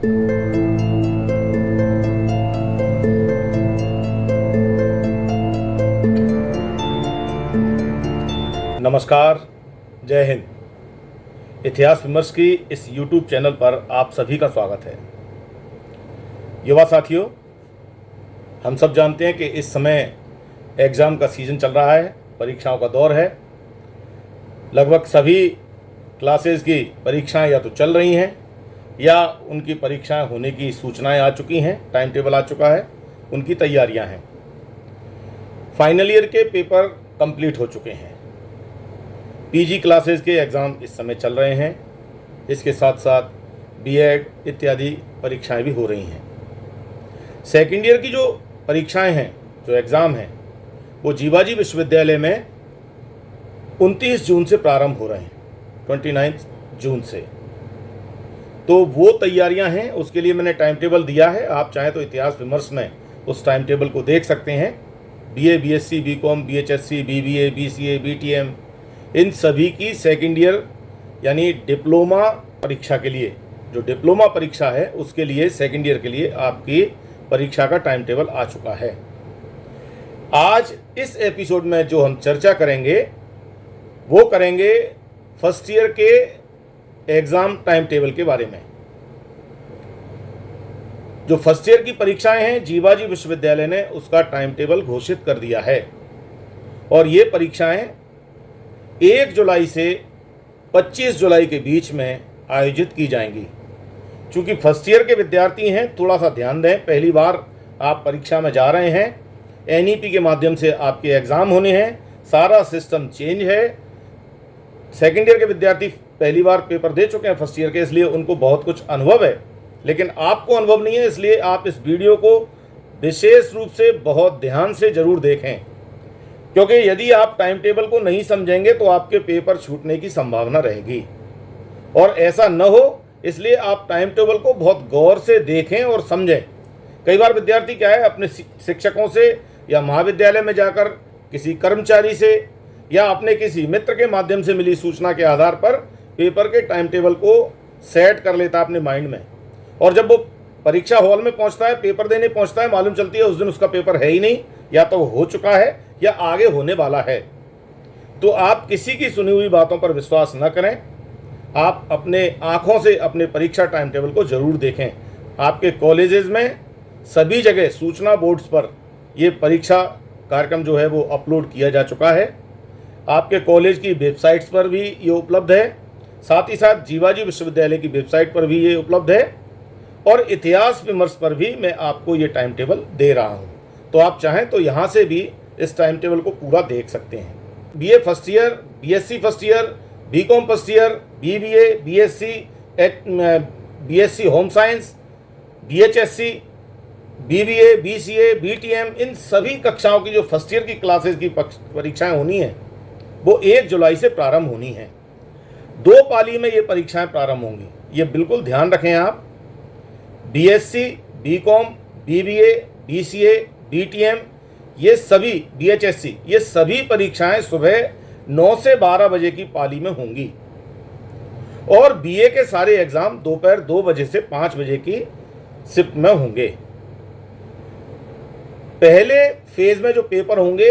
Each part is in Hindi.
नमस्कार, जय हिंद। इतिहास विमर्श की इस YouTube चैनल पर आप सभी का स्वागत है। युवा साथियों, हम सब जानते हैं कि इस समय एग्ज़ाम का सीज़न चल रहा है, परीक्षाओं का दौर है। लगभग सभी क्लासेस की परीक्षाएं या तो चल रही हैं या उनकी परीक्षाएं होने की सूचनाएं आ चुकी हैं, टाइम टेबल आ चुका है, उनकी तैयारियां हैं। फाइनल ईयर के पेपर कंप्लीट हो चुके हैं। पीजी क्लासेस के एग्ज़ाम इस समय चल रहे हैं। इसके साथ साथ बीएड इत्यादि परीक्षाएं भी हो रही हैं। सेकेंड ईयर की जो परीक्षाएं हैं, जो एग्ज़ाम हैं, वो जीवाजी विश्वविद्यालय में 29 जून से प्रारंभ हो रहे हैं, 29 जून से। तो वो तैयारियां हैं, उसके लिए मैंने टाइम टेबल दिया है। आप चाहें तो इतिहास विमर्श में उस टाइम टेबल को देख सकते हैं। बीए, बीएससी, बीकॉम, बीएचएससी, बीबीए, बीसीए, बीटीएम, इन सभी की सेकेंड ईयर यानी डिप्लोमा परीक्षा के लिए, जो डिप्लोमा परीक्षा है उसके लिए सेकेंड ईयर के लिए आपकी परीक्षा का टाइम टेबल आ चुका है। आज इस एपिसोड में जो हम चर्चा करेंगे वो करेंगे फर्स्ट ईयर के एग्ज़ाम टाइम टेबल के बारे में। जो फर्स्ट ईयर की परीक्षाएं हैं, जीवाजी विश्वविद्यालय ने उसका टाइम टेबल घोषित कर दिया है और ये परीक्षाएं 1 जुलाई से 25 जुलाई के बीच में आयोजित की जाएंगी। चूँकि फर्स्ट ईयर के विद्यार्थी हैं, थोड़ा सा ध्यान दें। पहली बार आप परीक्षा में जा रहे हैं, एनईपी के माध्यम से आपके एग्ज़ाम होने हैं, सारा सिस्टम चेंज है। सेकेंड ईयर के विद्यार्थी पहली बार पेपर दे चुके हैं फर्स्ट ईयर के, इसलिए उनको बहुत कुछ अनुभव है, लेकिन आपको अनुभव नहीं है। इसलिए आप इस वीडियो को विशेष रूप से बहुत ध्यान से ज़रूर देखें, क्योंकि यदि आप टाइम टेबल को नहीं समझेंगे तो आपके पेपर छूटने की संभावना रहेगी। और ऐसा न हो, इसलिए आप टाइम टेबल को बहुत गौर से देखें और समझें। कई बार विद्यार्थी क्या है, अपने शिक्षकों से या महाविद्यालय में जाकर किसी कर्मचारी से या अपने किसी मित्र के माध्यम से मिली सूचना के आधार पर पेपर के टाइम टेबल को सेट कर लेता है अपने माइंड में, और जब वो परीक्षा हॉल में पहुंचता है, पेपर देने पहुंचता है, मालूम चलती है उस दिन उसका पेपर है ही नहीं, या तो हो चुका है या आगे होने वाला है। तो आप किसी की सुनी हुई बातों पर विश्वास न करें। आप अपने आँखों से अपने परीक्षा टाइम टेबल को ज़रूर देखें। आपके कॉलेजेस में सभी जगह सूचना बोर्ड्स पर ये परीक्षा कार्यक्रम जो है वो अपलोड किया जा चुका है। आपके कॉलेज की वेबसाइट्स पर भी ये उपलब्ध है, साथ ही साथ जीवाजी विश्वविद्यालय की वेबसाइट पर भी ये उपलब्ध है, और इतिहास विमर्श पर भी मैं आपको ये टाइम टेबल दे रहा हूँ। तो आप चाहें तो यहाँ से भी इस टाइम टेबल को पूरा देख सकते हैं। BA first year, BSc first year, BCom first year, BBA, BSc, BSc home science, बीएचएससी, बीबीए, बीसीए, बीटीएम, इन सभी कक्षाओं की जो फर्स्ट ईयर की क्लासेस की परीक्षाएं होनी हैं वो 1 जुलाई से प्रारंभ होनी हैं। 2 पाली में ये परीक्षाएं प्रारंभ होंगी, ये बिल्कुल ध्यान रखें आप। BSc, BCom, BBA, BCA, BTM, ये सभी, बीएचएससी, ये सभी परीक्षाएं सुबह 9 से 12 बजे की पाली में होंगी, और बीए के सारे एग्ज़ाम दोपहर 2 बजे से 5 बजे की शिफ्ट में होंगे। पहले फेज़ में जो पेपर होंगे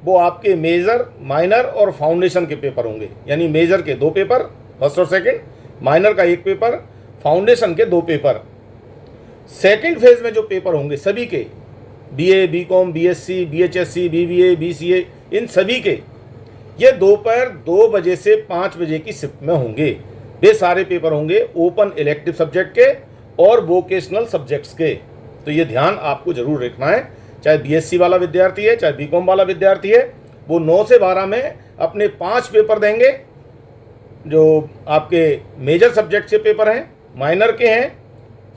वो आपके मेजर, माइनर और फाउंडेशन के पेपर होंगे। यानी मेजर के 2 पेपर, फर्स्ट और सेकंड, माइनर का 1 पेपर, फाउंडेशन के 2 पेपर। सेकंड फेज़ में जो पेपर होंगे सभी के, बीए, बीकॉम, बीएससी, बीएचएससी, बीबीए, बीसीए, इन सभी के, ये दोपहर 2 बजे से 5 बजे की शिफ्ट में होंगे। वे सारे पेपर होंगे ओपन इलेक्टिव सब्जेक्ट के और वोकेशनल सब्जेक्ट्स के। तो ये ध्यान आपको जरूर रखना है। चाहे बीएससी वाला विद्यार्थी है, चाहे बीकॉम वाला विद्यार्थी है, वो 9 से 12 में अपने 5 पेपर देंगे। जो आपके मेजर सब्जेक्ट के पेपर हैं, माइनर के हैं,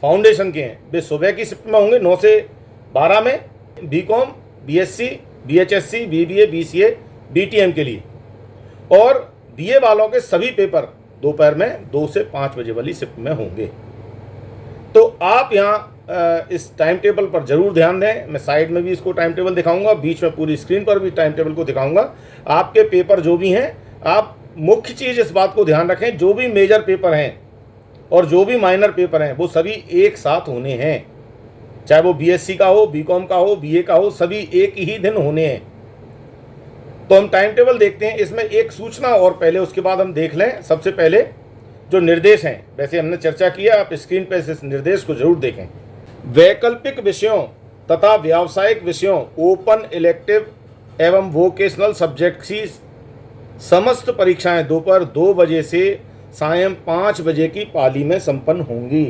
फाउंडेशन के हैं, वे सुबह की शिफ्ट में होंगे 9 से 12 में। बीकॉम, बीएससी, बीएचएससी, बीबीए, बीसीए, बीटीएम के लिए, और बीए वालों के सभी पेपर दोपहर में 2 से 5 बजे वाली शिफ्ट में होंगे। तो आप यहाँ इस टाइम टेबल पर जरूर ध्यान दें। मैं साइड में भी इसको टाइम टेबल दिखाऊंगा, बीच में पूरी स्क्रीन पर भी टाइम टेबल को दिखाऊंगा। आपके पेपर जो भी हैं, आप मुख्य चीज़ इस बात को ध्यान रखें, जो भी मेजर पेपर हैं और जो भी माइनर पेपर हैं वो सभी एक साथ होने हैं, चाहे वो बीएससी का हो, बीकॉम का हो, बीए का हो, सभी एक ही दिन होने हैं। तो हम टाइम टेबल देखते हैं। इसमें एक सूचना और पहले, उसके बाद हम देख लें। सबसे पहले जो निर्देश हैं, वैसे हमने चर्चा किया, आप स्क्रीन पर इस निर्देश को जरूर देखें। वैकल्पिक विषयों तथा व्यावसायिक विषयों, ओपन, इलेक्टिव एवं वोकेशनल सब्जेक्ट की समस्त परीक्षाएं दोपहर 2 बजे से सायं 5 बजे की पाली में संपन्न होंगी।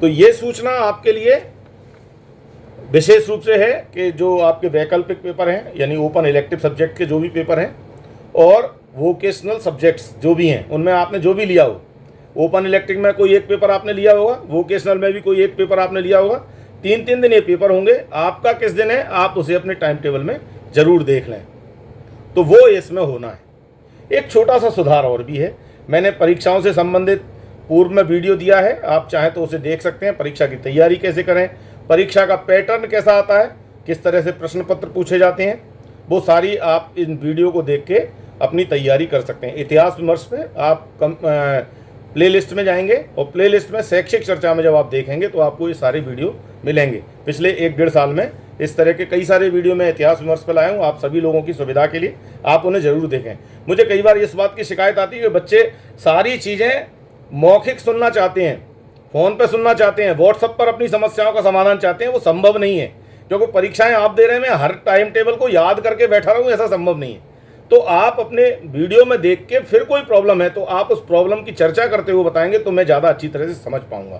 तो ये सूचना आपके लिए विशेष रूप से है कि जो आपके वैकल्पिक पेपर हैं, यानी ओपन इलेक्टिव सब्जेक्ट के जो भी पेपर हैं और वोकेशनल सब्जेक्ट्स जो भी हैं, उनमें आपने जो भी लिया हो, ओपन इलेक्टिव में कोई एक पेपर आपने लिया होगा, वोकेशनल में भी कोई एक पेपर आपने लिया होगा, 3-3 दिन ये पेपर होंगे। आपका किस दिन है आप उसे अपने टाइम टेबल में जरूर देख लें, तो वो इसमें होना है। एक छोटा सा सुधार और भी है, मैंने परीक्षाओं से संबंधित पूर्व में वीडियो दिया है, आप चाहें तो उसे देख सकते हैं। परीक्षा की तैयारी कैसे करें, परीक्षा का पैटर्न कैसा आता है, किस तरह से प्रश्न पत्र पूछे जाते हैं, वो सारी आप इन वीडियो को देख के अपनी तैयारी कर सकते हैं। इतिहास विमर्श पे आप प्लेलिस्ट में जाएंगे और प्लेलिस्ट में शैक्षिक चर्चा में जब आप देखेंगे तो आपको ये सारे वीडियो मिलेंगे। पिछले 1-1.5 साल में इस तरह के कई सारे वीडियो में इतिहास विमर्श पर लाया हूँ, आप सभी लोगों की सुविधा के लिए, आप उन्हें ज़रूर देखें। मुझे कई बार इस बात की शिकायत आती है कि बच्चे सारी चीज़ें मौखिक सुनना चाहते हैं, फ़ोन पे सुनना चाहते हैं, व्हाट्सएप पर अपनी समस्याओं का समाधान चाहते हैं। वो संभव नहीं है, क्योंकि परीक्षाएं आप दे रहे हैं, मैं हर टाइम टेबल को याद करके बैठा रहूँ, ऐसा संभव नहीं है। तो आप अपने वीडियो में देख के फिर कोई प्रॉब्लम है तो आप उस प्रॉब्लम की चर्चा करते हुए बताएंगे तो मैं ज़्यादा अच्छी तरह से समझ पाऊंगा।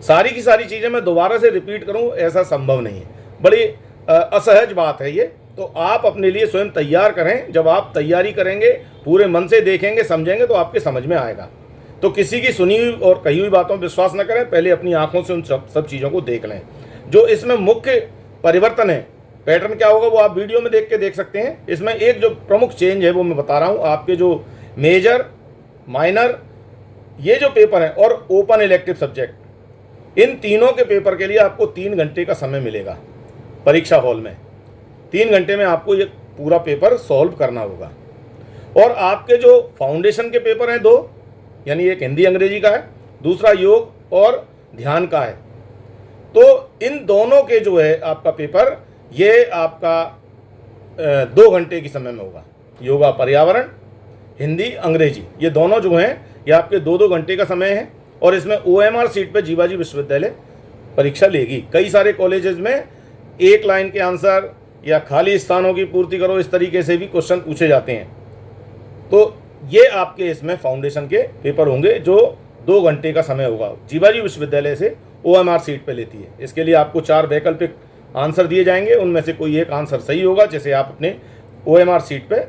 सारी की सारी चीज़ें मैं दोबारा से रिपीट करूं, ऐसा संभव नहीं है, बड़ी असहज बात है ये। तो आप अपने लिए स्वयं तैयार करें, जब आप तैयारी करेंगे, पूरे मन से देखेंगे, समझेंगे तो आपके समझ में आएगा। तो किसी की सुनी हुई और कही हुई बातों पर विश्वास न करें, पहले अपनी आंखों से उन सब चीज़ों को देख लें। जो इसमें मुख्य परिवर्तन है, पैटर्न क्या होगा वो आप वीडियो में देख के देख सकते हैं। इसमें एक जो प्रमुख चेंज है वो मैं बता रहा हूँ। आपके जो मेजर, माइनर, ये जो पेपर हैं और ओपन इलेक्टिव सब्जेक्ट, इन तीनों के पेपर के लिए आपको 3 घंटे का समय मिलेगा परीक्षा हॉल में। 3 घंटे में आपको ये पूरा पेपर सॉल्व करना होगा। और आपके जो फाउंडेशन के पेपर हैं 2, यानी एक हिंदी अंग्रेजी का है, दूसरा योग और ध्यान का है। तो इन दोनों के जो है आपका पेपर, ये आपका 2 घंटे की समय में होगा। योगा, पर्यावरण, हिंदी, अंग्रेजी, ये दोनों जो हैं ये आपके 2-2 घंटे का समय है। और इसमें OMR सीट पे जीवाजी विश्वविद्यालय परीक्षा लेगी। कई सारे कॉलेजेस में एक लाइन के आंसर या खाली स्थानों की पूर्ति करो, इस तरीके से भी क्वेश्चन पूछे जाते हैं। तो ये आपके इसमें फाउंडेशन के पेपर होंगे जो 2 घंटे का समय होगा। जीवाजी विश्वविद्यालय से OMR सीट पे लेती है। इसके लिए आपको 4 वैकल्पिक आंसर दिए जाएंगे, उनमें से कोई एक आंसर सही होगा, जैसे आप अपने OMR सीट पे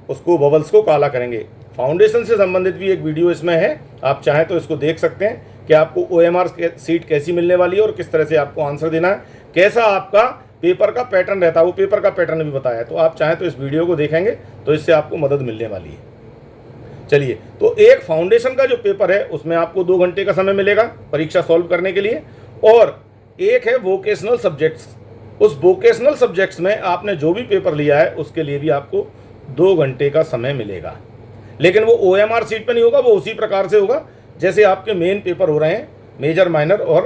उसको बबल्स को काला करेंगे। फाउंडेशन से संबंधित भी एक वीडियो इसमें है, आप चाहें तो इसको देख सकते हैं कि आपको OMR सीट कैसी मिलने वाली है और किस तरह से आपको आंसर देना है, कैसा आपका पेपर का पैटर्न रहता है, वो पेपर का पैटर्न भी बताया है। तो आप चाहें तो इस वीडियो को देखेंगे तो इससे आपको मदद मिलने वाली है। चलिए, तो एक फाउंडेशन का जो पेपर है उसमें आपको 2 घंटे का समय मिलेगा परीक्षा सॉल्व करने के लिए, और एक है वोकेशनल सब्जेक्ट्स। उस वोकेशनल सब्जेक्ट्स में आपने जो भी पेपर लिया है उसके लिए भी आपको 2 घंटे का समय मिलेगा। लेकिन वो OMR सीट पे नहीं होगा, वो उसी प्रकार से होगा जैसे आपके मेन पेपर हो रहे हैं, मेजर, माइनर और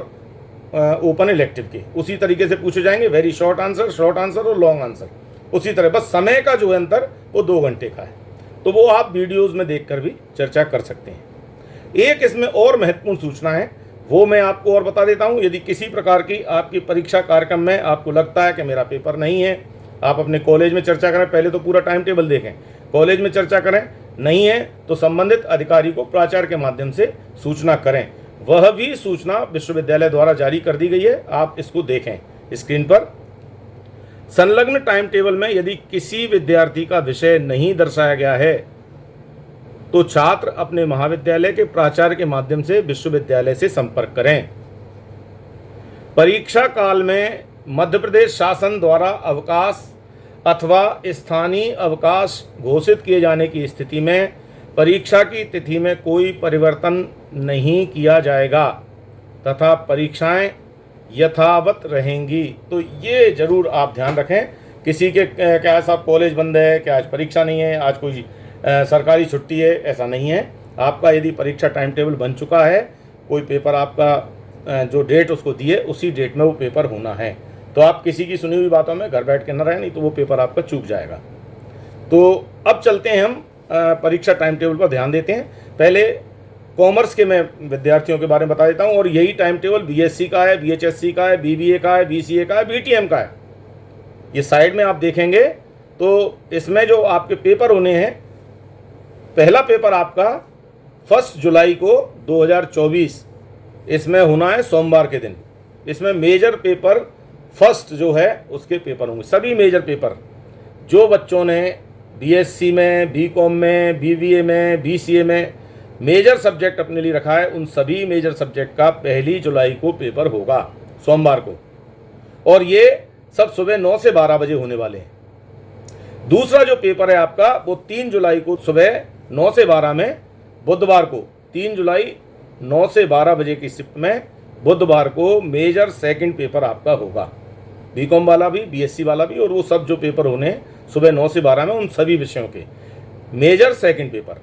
ओपन इलेक्टिव के, उसी तरीके से पूछे जाएंगे। वेरी शॉर्ट आंसर और लॉन्ग आंसर, उसी तरह, बस समय का जो है अंतर वो 2 घंटे का है। तो वो आप वीडियोज़ में देखकर भी चर्चा कर सकते हैं। एक इसमें और महत्वपूर्ण सूचना है, वो मैं आपको और बता देता हूँ। यदि किसी प्रकार की आपकी परीक्षा कार्यक्रम में आपको लगता है कि मेरा पेपर नहीं है, आप अपने कॉलेज में चर्चा करें। पहले तो पूरा टाइम टेबल देखें, कॉलेज में चर्चा करें। नहीं है तो संबंधित अधिकारी को प्राचार्य के माध्यम से सूचना करें। वह भी सूचना विश्वविद्यालय द्वारा जारी कर दी गई है, आप इसको देखें स्क्रीन पर। संलग्न टाइम टेबल में यदि किसी विद्यार्थी का विषय नहीं दर्शाया गया है तो छात्र अपने महाविद्यालय के प्राचार्य के माध्यम से विश्वविद्यालय से संपर्क करें। परीक्षा काल में मध्य प्रदेश शासन द्वारा अवकाश अथवा स्थानीय अवकाश घोषित किए जाने की स्थिति में परीक्षा की तिथि में कोई परिवर्तन नहीं किया जाएगा तथा परीक्षाएं यथावत रहेंगी। तो ये जरूर आप ध्यान रखें। किसी के क्या साहब कॉलेज बंद है, क्या आज परीक्षा नहीं है, आज कोई सरकारी छुट्टी है, ऐसा नहीं है। आपका यदि परीक्षा टाइम टेबल बन चुका है कोई पेपर आपका जो डेट उसको दिए उसी डेट में वो पेपर होना है। तो आप किसी की सुनी हुई बातों में घर बैठ के न रहें, नहीं तो वो पेपर आपका चूक जाएगा। तो अब चलते हैं हम परीक्षा टाइम टेबल पर ध्यान देते हैं। पहले कॉमर्स के मैं विद्यार्थियों के बारे में बता देता हूँ, और यही टाइम टेबल बीएससी का है, बीएचएससी का है, बीबीए का है, बीसीए का है, बीटीएम का है। ये साइड में आप देखेंगे तो इसमें जो आपके पेपर होने हैं, पहला पेपर आपका 1 जुलाई को 2024 इसमें होना है सोमवार के दिन। इसमें मेजर पेपर फर्स्ट जो है उसके पेपर होंगे। सभी मेजर पेपर जो बच्चों ने बीएससी में, बीकॉम में, बीबीए में, बीसीए में मेजर सब्जेक्ट अपने लिए रखा है, उन सभी मेजर सब्जेक्ट का 1 जुलाई को पेपर होगा, सोमवार को। और ये सब सुबह 9 से 12 बजे होने वाले हैं। दूसरा जो पेपर है आपका वो 3 जुलाई को सुबह 9 से 12 में, बुधवार को 3 जुलाई 9 से 12 बजे की शिफ्ट में बुधवार को मेजर सेकंड पेपर आपका होगा। बीकॉम वाला भी, बीएससी वाला भी, और वो सब जो पेपर होने हैं सुबह 9 से 12 में, उन सभी विषयों के मेजर सेकंड पेपर।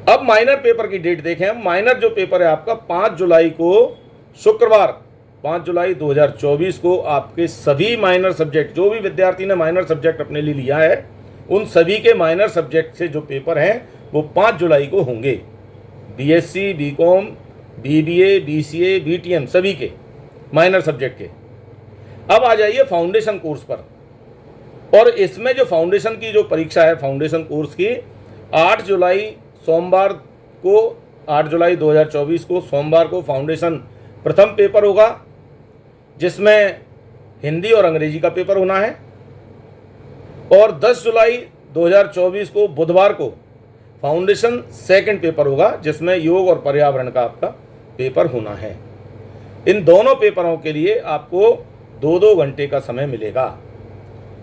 अब माइनर पेपर की डेट देखें। माइनर जो पेपर है आपका 5 जुलाई को शुक्रवार 5 जुलाई 2024 को आपके सभी माइनर सब्जेक्ट, जो भी विद्यार्थी ने माइनर सब्जेक्ट अपने लिए लिया है, उन सभी के माइनर सब्जेक्ट से जो पेपर हैं वो 5 जुलाई को होंगे। BSc, BCom, BBA, BCA, BTM सभी के माइनर सब्जेक्ट के। अब आ जाइए फाउंडेशन कोर्स पर। और इसमें जो फाउंडेशन की जो परीक्षा है, फाउंडेशन कोर्स की 8 जुलाई सोमवार को, 8 जुलाई 2024 को सोमवार को फाउंडेशन प्रथम पेपर होगा, जिसमें हिंदी और अंग्रेजी का पेपर होना है। और 10 जुलाई 2024 को बुधवार को फाउंडेशन सेकंड पेपर होगा, जिसमें योग और पर्यावरण का आपका पेपर होना है। इन दोनों पेपरों के लिए आपको 2-2 घंटे का समय मिलेगा।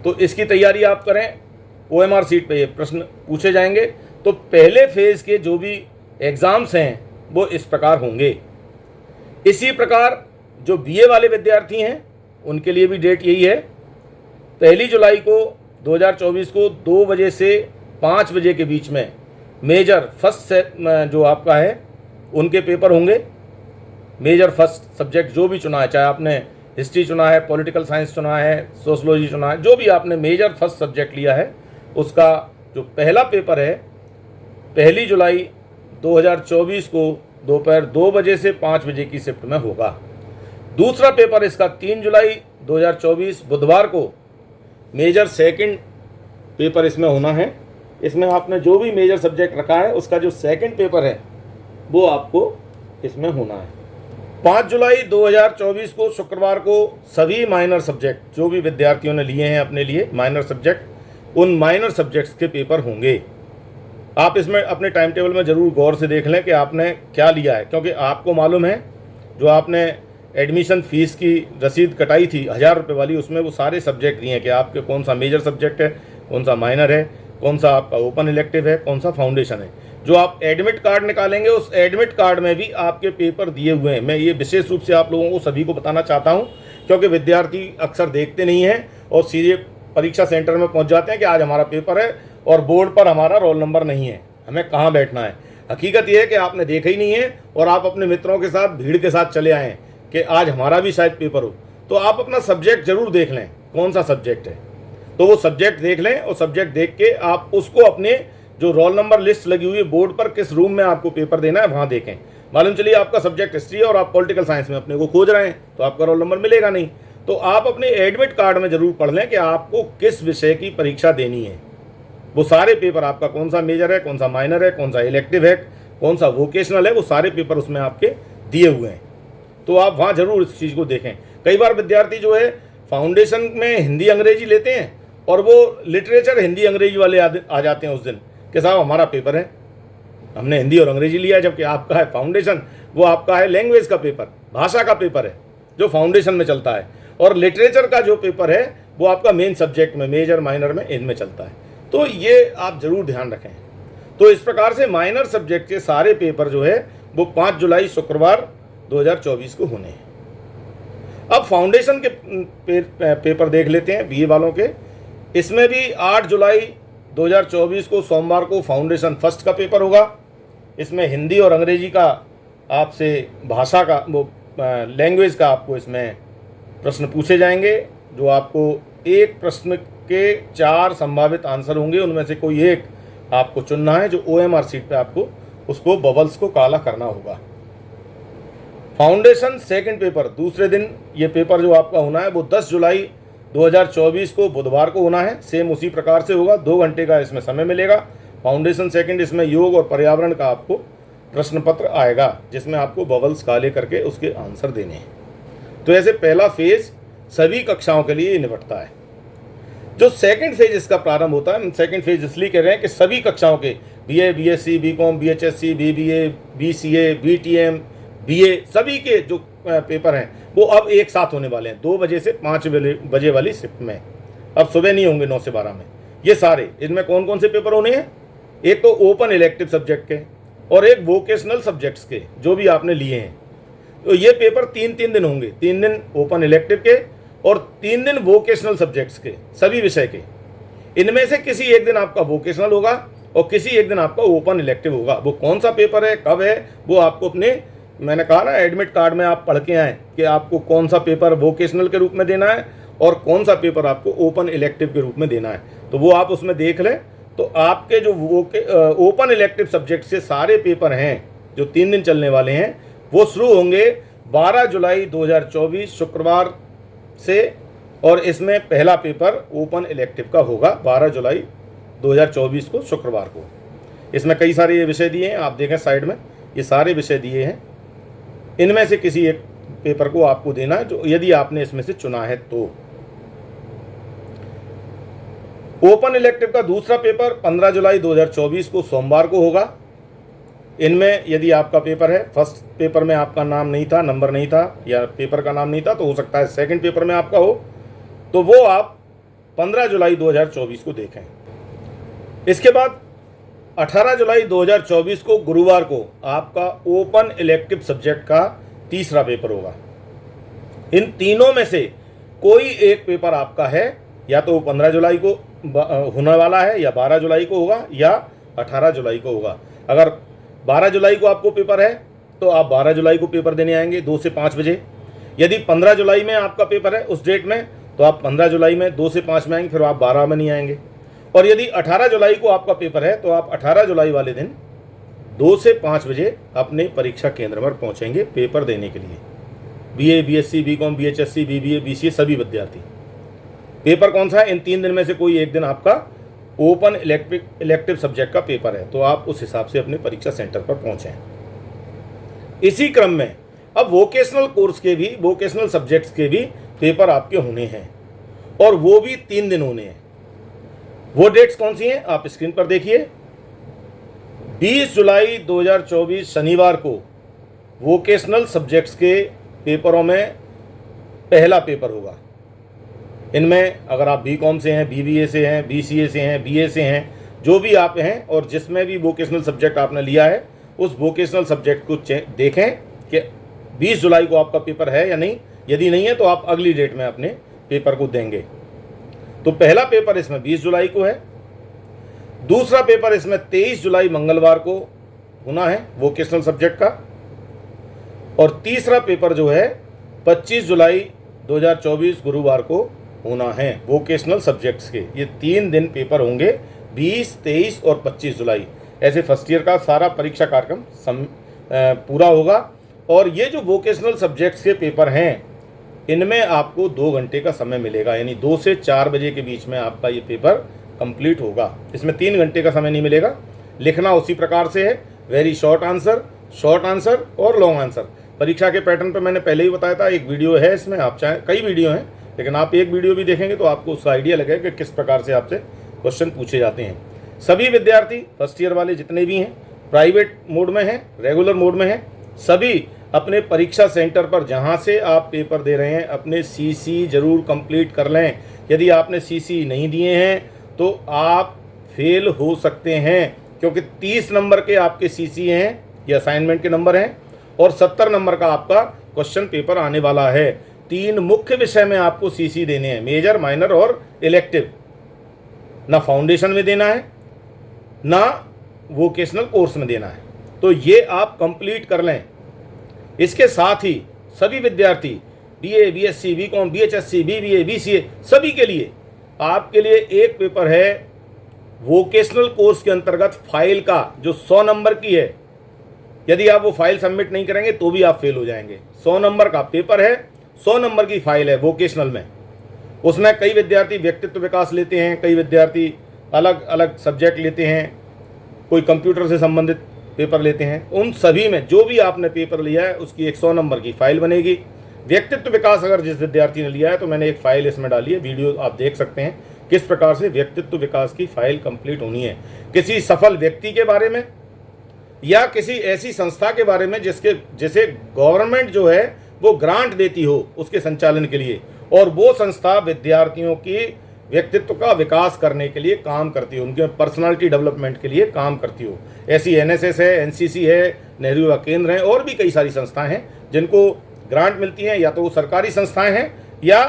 तो इसकी तैयारी आप करें। ओएमआर सीट पे ये प्रश्न पूछे जाएंगे। तो पहले फेज के जो भी एग्ज़ाम्स हैं वो इस प्रकार होंगे। इसी प्रकार जो बीए वाले विद्यार्थी हैं उनके लिए भी डेट यही है। 1 जुलाई को 2024 को 2 बजे से 5 बजे के बीच में मेजर फर्स्ट जो आपका है उनके पेपर होंगे। मेजर फर्स्ट सब्जेक्ट जो भी चुना है, चाहे आपने हिस्ट्री चुना है, पॉलिटिकल साइंस चुना है, सोशलॉजी चुना है, जो भी आपने मेजर फर्स्ट सब्जेक्ट लिया है, उसका जो पहला पेपर है 1 जुलाई 2024 को दोपहर 2 बजे से 5 बजे की शिफ्ट में होगा। दूसरा पेपर इसका 3 जुलाई 2024 बुधवार को मेजर सेकंड पेपर इसमें होना है। इसमें आपने जो भी मेजर सब्जेक्ट रखा है उसका जो सेकंड पेपर है वो आपको इसमें होना है। 5 जुलाई 2024 को शुक्रवार को सभी माइनर सब्जेक्ट जो भी विद्यार्थियों ने लिए हैं अपने लिए माइनर सब्जेक्ट, उन माइनर सब्जेक्ट्स के पेपर होंगे। आप इसमें अपने टाइम टेबल में ज़रूर गौर से देख लें कि आपने क्या लिया है, क्योंकि आपको मालूम है जो आपने एडमिशन फ़ीस की रसीद कटाई थी 1000 रुपये वाली, उसमें वो सारे सब्जेक्ट दिए हैं कि आपके कौन सा मेजर सब्जेक्ट है, कौन सा माइनर है, कौन सा आपका ओपन इलेक्टिव है, कौन सा फाउंडेशन है। जो आप एडमिट कार्ड निकालेंगे उस एडमिट कार्ड में भी आपके पेपर दिए हुए हैं। मैं ये विशेष रूप से आप लोगों को सभी को बताना चाहता हूँ, क्योंकि विद्यार्थी अक्सर देखते नहीं हैं और सीधे परीक्षा सेंटर में पहुँच जाते हैं कि आज हमारा पेपर है और बोर्ड पर हमारा रोल नंबर नहीं है, हमें कहाँ बैठना है। हकीकत यह है कि आपने देखा ही नहीं है और आप अपने मित्रों के साथ भीड़ के साथ चले आए हैं कि आज हमारा भी शायद पेपर हो। तो आप अपना सब्जेक्ट जरूर देख लें कौन सा सब्जेक्ट है, तो वो सब्जेक्ट देख लें और सब्जेक्ट देख के आप उसको अपने जो रोल नंबर लिस्ट लगी हुई है बोर्ड पर, किस रूम में आपको पेपर देना है वहाँ देखें। मालूम चलिए आपका सब्जेक्ट हिस्ट्री है और आप पॉलिटिकल साइंस में अपने को खोज रहे हैं तो आपका रोल नंबर मिलेगा नहीं। तो आप अपने एडमिट कार्ड में जरूर पढ़ लें कि आपको किस विषय की परीक्षा देनी है। वो सारे पेपर आपका कौन सा मेजर है, कौन सा माइनर है, कौन सा इलेक्टिव है, कौन सा वोकेशनल है, वो सारे पेपर उसमें आपके दिए हुए हैं। तो आप वहाँ जरूर इस चीज़ को देखें। कई बार विद्यार्थी जो है फाउंडेशन में हिंदी अंग्रेजी लेते हैं और वो लिटरेचर हिंदी अंग्रेजी वाले आ जाते हैं उस दिन कि साहब हमारा पेपर है, हमने हिंदी और अंग्रेजी लिया है, जबकि आपका है फाउंडेशन, वो आपका है लैंग्वेज का पेपर, भाषा का पेपर है जो फाउंडेशन में चलता है, और लिटरेचर का जो पेपर है वो आपका मेन सब्जेक्ट में, मेजर माइनर में, इनमें चलता है। तो ये आप जरूर ध्यान रखें। तो इस प्रकार से माइनर सब्जेक्ट के सारे पेपर जो है वो 5 जुलाई शुक्रवार 2024 को होने हैं। अब फाउंडेशन के पेपर देख लेते हैं बीए वालों के। इसमें भी 8 जुलाई 2024 को सोमवार को फाउंडेशन फर्स्ट का पेपर होगा। इसमें हिंदी और अंग्रेजी का आपसे भाषा का वो लैंग्वेज का आपको इसमें प्रश्न पूछे जाएंगे, जो आपको एक प्रश्न के 4 संभावित आंसर होंगे, उनमें से कोई एक आपको चुनना है, जो OMR सीट पे आपको उसको बबल्स को काला करना होगा। फाउंडेशन सेकंड पेपर दूसरे दिन, ये पेपर जो आपका होना है वो 10 जुलाई 2024 को बुधवार को होना है। सेम उसी प्रकार से होगा, 2 घंटे का इसमें समय मिलेगा। फाउंडेशन सेकंड, इसमें योग और पर्यावरण का आपको प्रश्न पत्र आएगा, जिसमें आपको बबल्स काले करके उसके आंसर देने हैं। तो ऐसे पहला फेज सभी कक्षाओं के लिए निपटता है। जो सेकंड फेज इसका प्रारंभ होता है, सेकंड फेज इसलिए कह रहे हैं कि सभी कक्षाओं के BA, BSc, BCom, BHSC, BBA, BCA, BTM, BA सभी के जो पेपर हैं वो अब एक साथ होने वाले हैं 2 बजे से 5 बजे वाली शिफ्ट में। अब सुबह नहीं होंगे 9 से 12 में। ये सारे, इनमें कौन कौन से पेपर होने हैं? एक तो ओपन इलेक्टिव सब्जेक्ट के और एक वोकेशनल सब्जेक्ट्स के जो भी आपने लिए हैं। तो ये पेपर 3 दिन होंगे, 3 दिन ओपन इलेक्टिव के और 3 दिन वोकेशनल सब्जेक्ट्स के, सभी विषय के। इनमें से किसी एक दिन आपका वोकेशनल होगा और किसी एक दिन आपका ओपन इलेक्टिव होगा। वो कौन सा पेपर है, कब है, वो आपको अपने, मैंने कहा ना, एडमिट कार्ड में आप पढ़ के आएँ कि आपको कौन सा पेपर वोकेशनल के रूप में देना है और कौन सा पेपर आपको ओपन इलेक्टिव के रूप में देना है। तो वो आप उसमें देख लें। तो आपके जो ओपन इलेक्टिव सब्जेक्ट से सारे पेपर हैं जो 3 दिन चलने वाले हैं, वो शुरू होंगे 12 जुलाई 2024 शुक्रवार से, और इसमें पहला पेपर ओपन इलेक्टिव का होगा 12 जुलाई 2024 को शुक्रवार को। इसमें कई सारे ये विषय दिए हैं, आप देखें साइड में ये सारे विषय दिए हैं। इनमें से किसी एक पेपर को आपको देना है, जो यदि आपने इसमें से चुना है तो। ओपन इलेक्टिव का दूसरा पेपर 15 जुलाई 2024 को सोमवार को होगा। इनमें यदि आपका पेपर है, फर्स्ट पेपर में आपका नाम नहीं था, नंबर नहीं था, या पेपर का नाम नहीं था, तो हो सकता है सेकंड पेपर में आपका हो, तो वो आप 15 जुलाई 2024 को देखें। इसके बाद 18 जुलाई 2024 को गुरुवार को आपका ओपन इलेक्टिव सब्जेक्ट का तीसरा पेपर होगा। इन तीनों में से कोई एक पेपर आपका है, या तो 15 जुलाई को होने वाला है, या 12 जुलाई को होगा, या 18 जुलाई को होगा। अगर 12 जुलाई को आपको पेपर है तो आप 12 जुलाई को पेपर देने आएंगे 2 से 5 बजे। यदि 15 जुलाई में आपका पेपर है उस डेट में, तो आप 15 जुलाई में 2 से 5 में आएंगे, फिर आप 12 में नहीं आएंगे। और यदि 18 जुलाई को आपका पेपर है तो आप 18 जुलाई वाले दिन 2 से 5 बजे अपने परीक्षा केंद्र पर पहुंचेंगे पेपर देने के लिए। BA, BSc, BCom, BHSC, BBA, BCA सभी विद्यार्थी। पेपर कौन सा है? इन 3 दिन में से कोई एक दिन आपका ओपन इलेक्टिव सब्जेक्ट का पेपर है, तो आप उस हिसाब से अपने परीक्षा सेंटर पर पहुंचें। इसी क्रम में अब वोकेशनल कोर्स के भी, वोकेशनल सब्जेक्ट्स के भी पेपर आपके होने हैं, और वो भी 3 दिन होने हैं। वो डेट्स कौन सी हैं आप स्क्रीन पर देखिए। 20 जुलाई 2024 शनिवार को वोकेशनल सब्जेक्ट्स के पेपरों में पहला पेपर होगा। इनमें अगर आप BCom से हैं, BBA से हैं, BCA से हैं, BA से हैं, जो भी आप हैं और जिसमें भी वोकेशनल सब्जेक्ट आपने लिया है, उस वोकेशनल सब्जेक्ट को देखें कि 20 जुलाई को आपका पेपर है या नहीं। यदि नहीं है तो आप अगली डेट में अपने पेपर को देंगे। तो पहला पेपर इसमें 20 जुलाई को है, दूसरा पेपर इसमें 23 जुलाई मंगलवार को होना है वोकेशनल सब्जेक्ट का, और तीसरा पेपर जो है 25 जुलाई 2024 गुरुवार को होना है वोकेशनल सब्जेक्ट्स के। ये 3 दिन पेपर होंगे, 20, 23 और 25 जुलाई। ऐसे फर्स्ट ईयर का सारा परीक्षा कार्यक्रम पूरा होगा। और ये जो वोकेशनल सब्जेक्ट्स के पेपर हैं, इनमें आपको 2 घंटे का समय मिलेगा, यानी 2 से 4 बजे के बीच में आपका ये पेपर कंप्लीट होगा। इसमें 3 घंटे का समय नहीं मिलेगा। लिखना उसी प्रकार से है, वेरी शॉर्ट आंसर और लॉन्ग आंसर। परीक्षा के पैटर्न पर मैंने पहले ही बताया था, एक वीडियो है इसमें, आप चाहे कई वीडियो हैं, लेकिन आप एक वीडियो भी देखेंगे तो आपको उसका आइडिया लगेगा कि किस प्रकार से आपसे क्वेश्चन पूछे जाते हैं। सभी विद्यार्थी फर्स्ट ईयर वाले जितने भी हैं, प्राइवेट मोड में हैं, रेगुलर मोड में हैं, सभी अपने परीक्षा सेंटर पर जहां से आप पेपर दे रहे हैं अपने CC जरूर कंप्लीट कर लें। यदि आपने CC नहीं दिए हैं तो आप फेल हो सकते हैं, क्योंकि 30 नंबर के आपके CC हैं, ये असाइनमेंट के नंबर हैं, और 70 नंबर का आपका क्वेश्चन पेपर आने वाला है। 3 मुख्य विषय में आपको CC देने हैं, मेजर, माइनर और इलेक्टिव। ना फाउंडेशन में देना है, ना वोकेशनल कोर्स में देना है। तो ये आप कंप्लीट कर लें। इसके साथ ही सभी विद्यार्थी BA, BSc, BCom, BHSC, BBA, BCA सभी के लिए आपके लिए एक पेपर है वोकेशनल कोर्स के अंतर्गत फाइल का, जो 100 नंबर की है। यदि आप वो फाइल सबमिट नहीं करेंगे तो भी आप फेल हो जाएंगे। 100 नंबर का पेपर है, 100 नंबर की फाइल है वोकेशनल में। उसमें कई विद्यार्थी व्यक्तित्व विकास लेते हैं, कई विद्यार्थी अलग अलग सब्जेक्ट लेते हैं, कोई कंप्यूटर से संबंधित पेपर लेते हैं। उन सभी में जो भी आपने पेपर लिया है उसकी एक 100 नंबर की फाइल बनेगी। व्यक्तित्व विकास अगर जिस विद्यार्थी ने लिया है तो मैंने एक फाइल इसमें डाली है, वीडियो आप देख सकते हैं किस प्रकार से व्यक्तित्व विकास की फाइल कंप्लीट होनी है। किसी सफल व्यक्ति के बारे में या किसी ऐसी संस्था के बारे में जिसे गवर्नमेंट जो है वो ग्रांट देती हो उसके संचालन के लिए, और वो संस्था विद्यार्थियों की व्यक्तित्व का विकास करने के लिए काम करती हो, उनके पर्सनालिटी डेवलपमेंट के लिए काम करती हो। ऐसी NSS है, NCC है, नेहरू युवा केंद्र है, और भी कई सारी संस्थाएं हैं जिनको ग्रांट मिलती हैं। या तो वो सरकारी संस्थाएं हैं या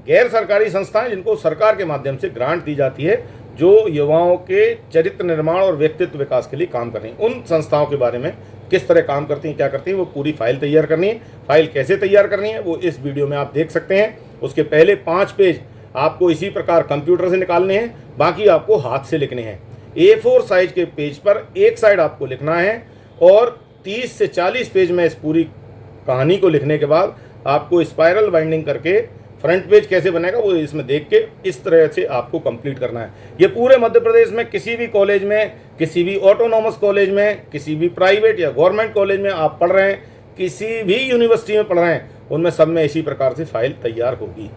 गैर सरकारी संस्थाएं जिनको सरकार के माध्यम से ग्रांट दी जाती है, जो युवाओं के चरित्र निर्माण और व्यक्तित्व विकास के लिए काम कर रही हैं। उन संस्थाओं के बारे में किस तरह काम करती हैं, क्या करती हैं, वो पूरी फाइल तैयार करनी है। फाइल कैसे तैयार करनी है वो इस वीडियो में आप देख सकते हैं। उसके पहले 5 पेज आपको इसी प्रकार कंप्यूटर से निकालने हैं, बाकी आपको हाथ से लिखने हैं। A4 साइज के पेज पर एक साइड आपको लिखना है, और 30 से 40 पेज में इस पूरी कहानी को लिखने के बाद आपको स्पाइरल बाइंडिंग करके फ्रंट पेज कैसे बनेगा वो इसमें देख के इस तरह से आपको कंप्लीट करना है। ये पूरे मध्य प्रदेश में किसी भी कॉलेज में, किसी भी ऑटोनॉमस कॉलेज में, किसी भी प्राइवेट या गवर्नमेंट कॉलेज में आप पढ़ रहे हैं, किसी भी यूनिवर्सिटी में पढ़ रहे हैं, उनमें सब में इसी प्रकार से फाइल तैयार होगी।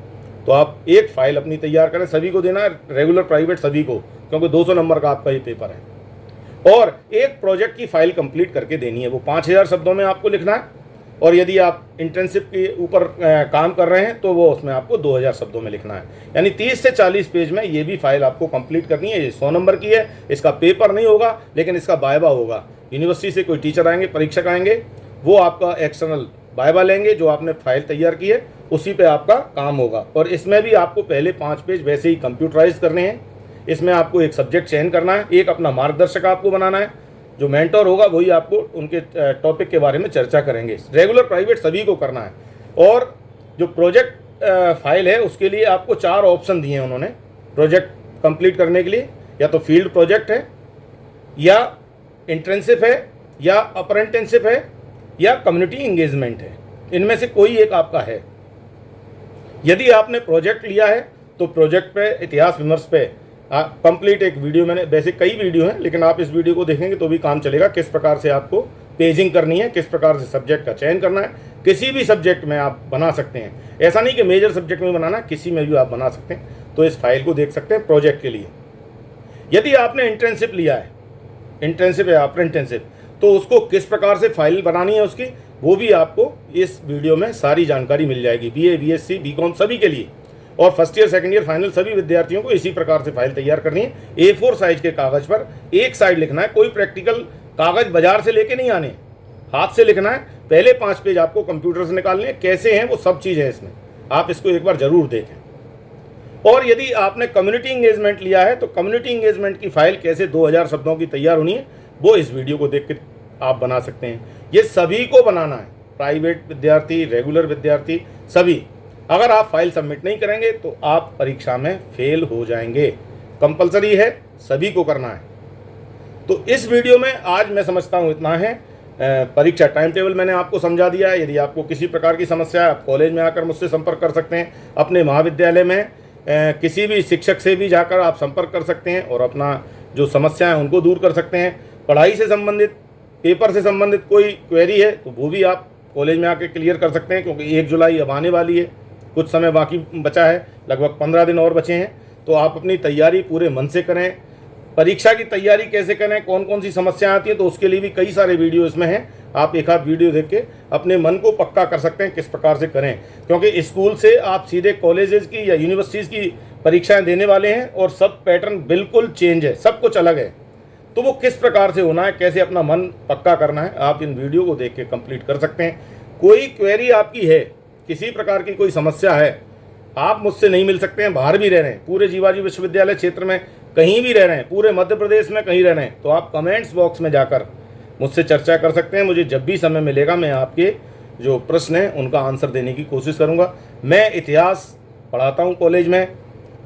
तो आप एक फाइल अपनी तैयार करें, सभी को देना है, रेगुलर प्राइवेट सभी को, क्योंकि 200 नंबर का आपका ये पेपर है। और एक प्रोजेक्ट की फाइल कंप्लीट करके देनी है, वो 5000 शब्दों में आपको लिखना है। और यदि आप इंटर्नशिप के ऊपर काम कर रहे हैं तो वो उसमें आपको 2000 शब्दों में लिखना है। यानी 30 से 40 पेज में ये भी फाइल आपको कंप्लीट करनी है। ये 100 नंबर की है, इसका पेपर नहीं होगा लेकिन इसका वाइवा होगा। यूनिवर्सिटी से कोई टीचर आएंगे, परीक्षक आएंगे, वो आपका एक्सटर्नल वाइवा लेंगे, जो आपने फाइल तैयार की है उसी पे आपका काम होगा। और इसमें भी आपको पहले 5 पेज वैसे ही कंप्यूटराइज करने हैं। इसमें आपको एक सब्जेक्ट चयन करना है, एक अपना मार्गदर्शक आपको बनाना है, जो मेंटर होगा वही आपको उनके टॉपिक के बारे में चर्चा करेंगे। रेगुलर प्राइवेट सभी को करना है। और जो प्रोजेक्ट फाइल है उसके लिए आपको 4 ऑप्शन दिए हैं उन्होंने प्रोजेक्ट कंप्लीट करने के लिए। या तो फील्ड प्रोजेक्ट है, या इंटर्नशिप है, या अप्रेंटिसशिप है, या कम्युनिटी इंगेजमेंट है। इनमें से कोई एक आपका है। यदि आपने प्रोजेक्ट लिया है तो प्रोजेक्ट पे, इतिहास विमर्श पे कंप्लीट एक वीडियो, मैंने वैसे कई वीडियो हैं लेकिन आप इस वीडियो को देखेंगे तो भी काम चलेगा, किस प्रकार से आपको पेजिंग करनी है, किस प्रकार से सब्जेक्ट का चयन करना है। किसी भी सब्जेक्ट में आप बना सकते हैं, ऐसा नहीं कि मेजर सब्जेक्ट में बनाना, किसी में भी आप बना सकते हैं। तो इस फाइल को देख सकते हैं प्रोजेक्ट के लिए। यदि आपने इंटर्नशिप लिया है, इंटर्नशिप या अप्रेंटिसशिप, तो उसको किस प्रकार से फाइल बनानी है उसकी, वो भी आपको इस वीडियो में सारी जानकारी मिल जाएगी। BA, BSc, BCom सभी के लिए, और first year, second year, final सभी विद्यार्थियों को इसी प्रकार से फाइल तैयार करनी है। A4 साइज के कागज पर एक साइड लिखना है। कोई प्रैक्टिकल कागज बाजार से लेके नहीं आने, हाथ से लिखना है। पहले 5 पेज आपको कंप्यूटर से निकालने हैं, कैसे हैं वो सब चीज़ है इसमें, आप इसको एक बार जरूर देखें। और यदि आपने कम्युनिटी इंगेजमेंट लिया है तो कम्युनिटी इंगेजमेंट की फाइल कैसे 2000 शब्दों की तैयार होनी है वो इस वीडियो को देख के आप बना सकते हैं। ये सभी को बनाना है, प्राइवेट विद्यार्थी, रेगुलर विद्यार्थी सभी। अगर आप फाइल सबमिट नहीं करेंगे तो आप परीक्षा में फेल हो जाएंगे। कंपलसरी है, सभी को करना है। तो इस वीडियो में आज मैं समझता हूँ इतना है। परीक्षा टाइम टेबल मैंने आपको समझा दिया है। यदि आपको किसी प्रकार की समस्या है, आप कॉलेज में आकर मुझसे संपर्क कर सकते हैं। अपने महाविद्यालय में किसी भी शिक्षक से भी जाकर आप संपर्क कर सकते हैं और अपना जो समस्या है उनको दूर कर सकते हैं। पढ़ाई से संबंधित, पेपर से संबंधित कोई क्वेरी है तो वो भी आप कॉलेज में आकर क्लियर कर सकते हैं, क्योंकि 1 जुलाई अब आने वाली है, कुछ समय बाकी बचा है, लगभग 15 दिन और बचे हैं। तो आप अपनी तैयारी पूरे मन से करें। परीक्षा की तैयारी कैसे करें, कौन कौन सी समस्याएं आती हैं, तो उसके लिए भी कई सारे वीडियो इसमें हैं। आप एक आध वीडियो देख के अपने मन को पक्का कर सकते हैं किस प्रकार से करें, क्योंकि स्कूल से आप सीधे कॉलेजेस की या यूनिवर्सिटीज़ की परीक्षाएं देने वाले हैं और सब पैटर्न बिल्कुल चेंज है, सब कुछ अलग है। तो वो किस प्रकार से होना है, कैसे अपना मन पक्का करना है, आप इन वीडियो को देख के कंप्लीट कर सकते हैं। कोई क्वेरी आपकी है, किसी प्रकार की कोई समस्या है, आप मुझसे नहीं मिल सकते हैं, बाहर भी रह रहे हैं, पूरे जीवाजी विश्वविद्यालय क्षेत्र में कहीं भी रह रहे हैं, पूरे मध्य प्रदेश में कहीं रह रहे हैं, तो आप कमेंट्स बॉक्स में जाकर मुझसे चर्चा कर सकते हैं। मुझे जब भी समय मिलेगा मैं आपके जो प्रश्न हैं उनका आंसर देने की कोशिश करूंगा। मैं इतिहास पढ़ाता हूं कॉलेज में,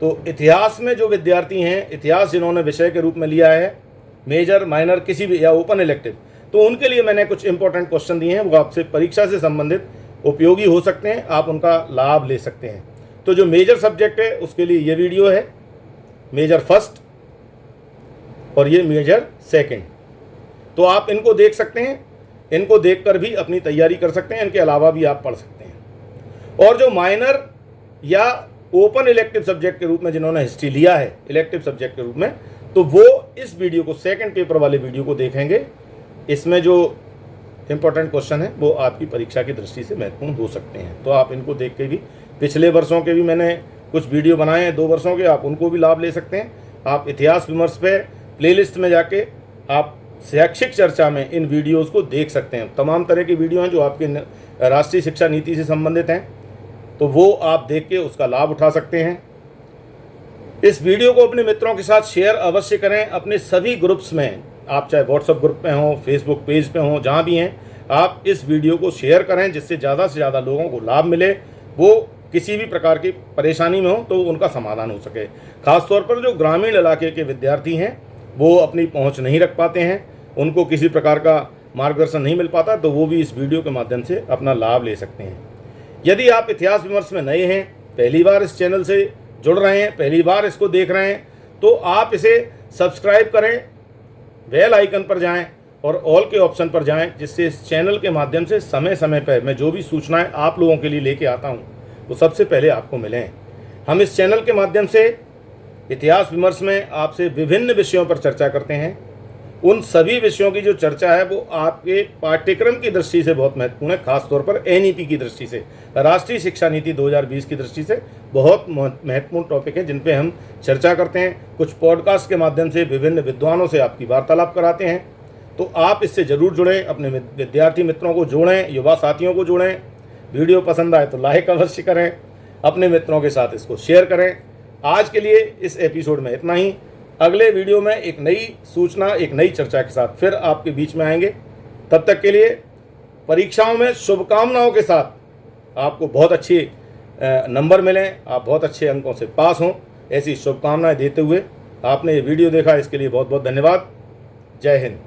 तो इतिहास में जो विद्यार्थी हैं, इतिहास जिन्होंने विषय के रूप में लिया है, मेजर माइनर किसी भी या ओपन इलेक्टिव, तो उनके लिए मैंने कुछ इंपॉर्टेंट क्वेश्चन दिए हैं, वो आपसे परीक्षा से संबंधित उपयोगी हो सकते हैं, आप उनका लाभ ले सकते हैं। तो जो मेजर सब्जेक्ट है उसके लिए ये वीडियो है, मेजर फर्स्ट, और ये मेजर सेकंड, तो आप इनको देख सकते हैं, इनको देखकर भी अपनी तैयारी कर सकते हैं, इनके अलावा भी आप पढ़ सकते हैं। और जो माइनर या ओपन इलेक्टिव सब्जेक्ट के रूप में जिन्होंने हिस्ट्री लिया है इलेक्टिव सब्जेक्ट के रूप में, तो वो इस वीडियो को, सेकंड पेपर वाले वीडियो को देखेंगे। इसमें जो इंपॉर्टेंट क्वेश्चन है वो आपकी परीक्षा की दृष्टि से महत्वपूर्ण हो सकते हैं, तो आप इनको देख के भी, पिछले वर्षों के भी मैंने कुछ वीडियो बनाए हैं 2 वर्षों के, आप उनको भी लाभ ले सकते हैं। आप इतिहास विमर्श पे प्लेलिस्ट में जाके आप शैक्षिक चर्चा में इन वीडियोस को देख सकते हैं। तमाम तरह की वीडियो हैं जो आपके राष्ट्रीय शिक्षा नीति से संबंधित हैं, तो वो आप देख के उसका लाभ उठा सकते हैं। इस वीडियो को अपने मित्रों के साथ शेयर अवश्य करें, अपने सभी ग्रुप्स में, आप चाहे व्हाट्सएप ग्रुप पे हों, फेसबुक पेज पे हों, जहाँ भी हैं, आप इस वीडियो को शेयर करें, जिससे ज़्यादा से ज़्यादा लोगों को लाभ मिले, वो किसी भी प्रकार की परेशानी में हो तो उनका समाधान हो सके। खासतौर पर जो ग्रामीण इलाके के विद्यार्थी हैं वो अपनी पहुंच नहीं रख पाते हैं, उनको किसी प्रकार का मार्गदर्शन नहीं मिल पाता, तो वो भी इस वीडियो के माध्यम से अपना लाभ ले सकते हैं। यदि आप इतिहास विमर्श में नए हैं, पहली बार इस चैनल से जुड़ रहे हैं, पहली बार इसको देख रहे हैं, तो आप इसे सब्सक्राइब करें, बेल आइकन पर जाएं और ऑल के ऑप्शन पर जाएं, जिससे इस चैनल के माध्यम से समय समय पर मैं जो भी सूचनाएं आप लोगों के लिए लेके आता हूं वो सबसे पहले आपको मिलें। हम इस चैनल के माध्यम से इतिहास विमर्श में आपसे विभिन्न विषयों पर चर्चा करते हैं। उन सभी विषयों की जो चर्चा है वो आपके पाठ्यक्रम की दृष्टि से बहुत महत्वपूर्ण है, खासतौर पर एनईपी की दृष्टि से, राष्ट्रीय शिक्षा नीति 2020 की दृष्टि से बहुत महत्वपूर्ण टॉपिक हैं जिन पे हम चर्चा करते हैं। कुछ पॉडकास्ट के माध्यम से विभिन्न विद्वानों से आपकी वार्तालाप कराते हैं, तो आप इससे ज़रूर जुड़ें, अपने विद्यार्थी मित्रों को जोड़ें, युवा साथियों को जोड़ें। वीडियो पसंद आए तो लाइक अवश्य करें, अपने मित्रों के साथ इसको शेयर करें। आज के लिए इस एपिसोड में इतना ही। अगले वीडियो में एक नई सूचना, एक नई चर्चा के साथ फिर आपके बीच में आएंगे। तब तक के लिए परीक्षाओं में शुभकामनाओं के साथ आपको बहुत अच्छे नंबर मिलें, आप बहुत अच्छे अंकों से पास हों, ऐसी शुभकामनाएं देते हुए आपने ये वीडियो देखा, इसके लिए बहुत बहुत धन्यवाद। जय हिंद।